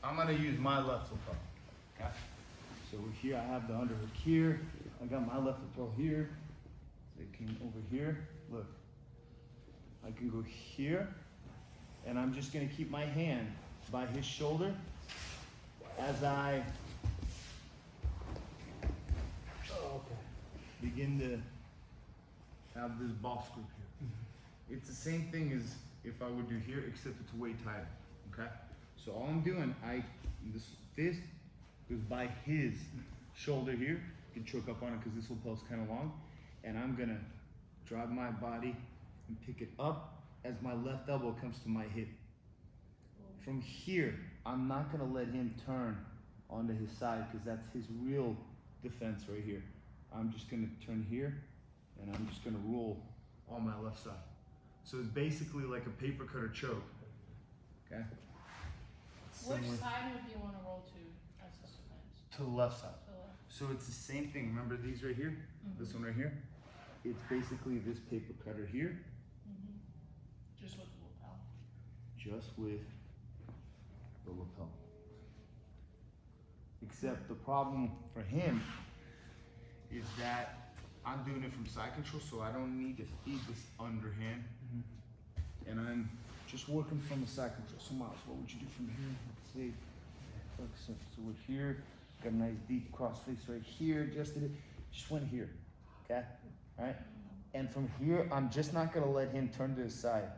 I'm gonna use my left lapel. Okay. So here I have the underhook here. I got my left lapel here. It came over here. Look, I can go here, and I'm just gonna keep my hand by his shoulder as I begin to have this boss grip here. It's the same thing as if I would do here, except it's way tighter. Okay. So all I'm doing, this fist goes by his shoulder here. You can choke up on it because this lapel's kind of long. And I'm gonna drive my body and pick it up as my left elbow comes to my hip. From here, I'm not gonna let him turn onto his side because that's his real defense right here. I'm just gonna turn here and I'm just gonna roll on my left side. So it's basically like a paper cutter choke. Okay? Which side would you want to roll to as a defense? To the left side. To the left. So it's the same thing. Remember these right here? This one right here? It's basically this paper cutter here. Just with the lapel. Just with the lapel. Except the problem for him is that I'm doing it from side control, so I don't need to feed this underhand. And I'm just working from the side control. So Miles, what would you do from here? Let's see. So we're here. Got a nice deep cross face right here. Adjusted it. Just went here. Okay? All right? And from here, I'm just not going to let him turn to his side.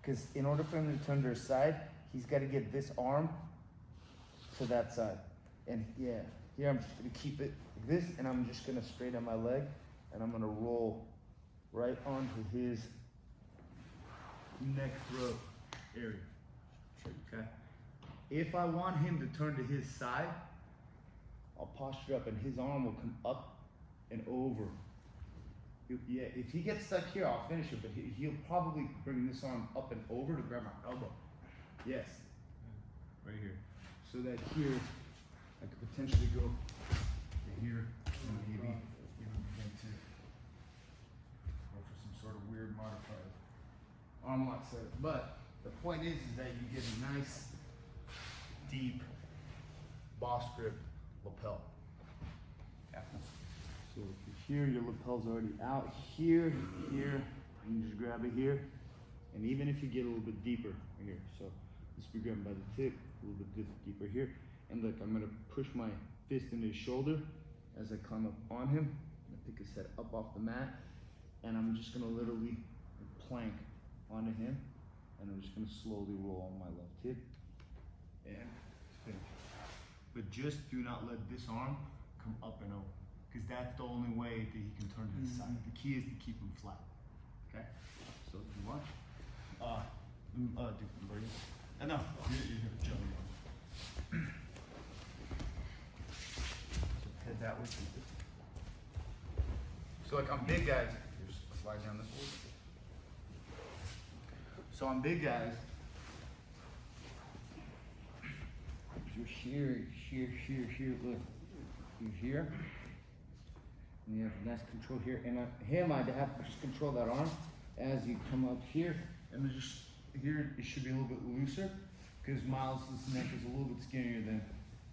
Because in order for him to turn to his side, he's got to get this arm to that side. And yeah, here I'm just going to keep it like this, and I'm just going to straighten my leg, and I'm going to roll right onto his neck throat area. Okay? If I want him to turn to his side, I'll posture up, and his arm will come up and over. Yeah, if he gets stuck here, I'll finish it, but he'll probably bring this arm up and over to grab my elbow. Yes, right here. So that here, I could potentially go to here, and maybe even begin to go for some sort of weird modified arm lock setup. But the point is that you get a nice, deep boss grip lapel. So here, your lapel's already out. Here, you can just grab it here. And even if you get a little bit deeper right here, so this be grabbed by the tip, a little bit deeper here. And look, I'm gonna push my fist into his shoulder as I climb up on him. I'm gonna pick his head up off the mat, and I'm just gonna literally plank onto him, and I'm just gonna slowly roll on my left hip, and finish. But just do not let this arm come up and over, because that's the only way that he can turn to his side. The key is to keep him flat. Okay? So if you want, do converting. No, you're jumping on. So head that way. So like on big guys, just slide down this way. So on big guys, you're here, look. You're here. And you have nice control here. And him, I'd have to just control that arm as you come up here. And then just here, it should be a little bit looser because Miles' neck is a little bit skinnier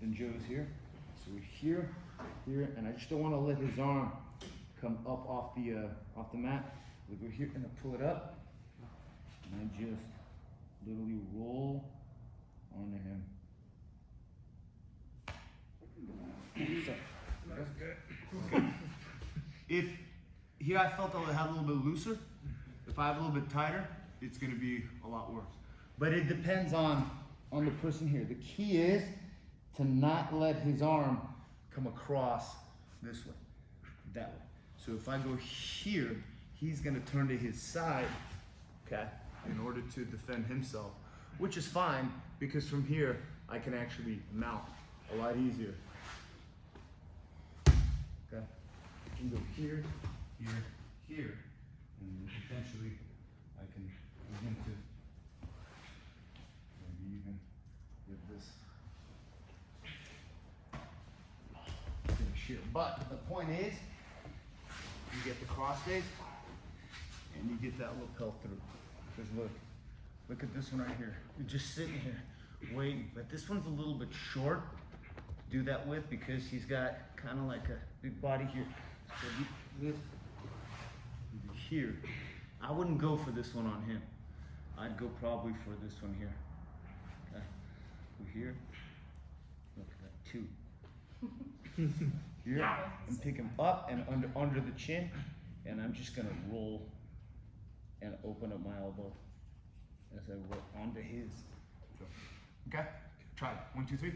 than Joe's here. So we're here, and I just don't want to let his arm come up off the mat. We go here and I pull it up, and I just literally roll onto him. So, that's good. Okay. If here I felt I would have a little bit looser, if I have a little bit tighter, it's going to be a lot worse. But it depends on the person here. The key is to not let his arm come across this way, that way. So if I go here, he's going to turn to his side, okay, in order to defend himself, which is fine because from here I can actually mount a lot easier. Okay, I can go here, here, and potentially I can begin to maybe even get this finish here. But the point is, you get the cross face and you get that lapel through. Because look at this one right here. You're just sitting here weight, but this one's a little bit short to do that with because he's got kind of like a big body here. So this here, I wouldn't go for this one on him. I'd go probably for this one here. Okay, go here. Look at that, 2. Here, and pick him up and under the chin, and I'm just gonna roll and open up my elbow as I roll onto his. Okay, try it. 1, 2, 3.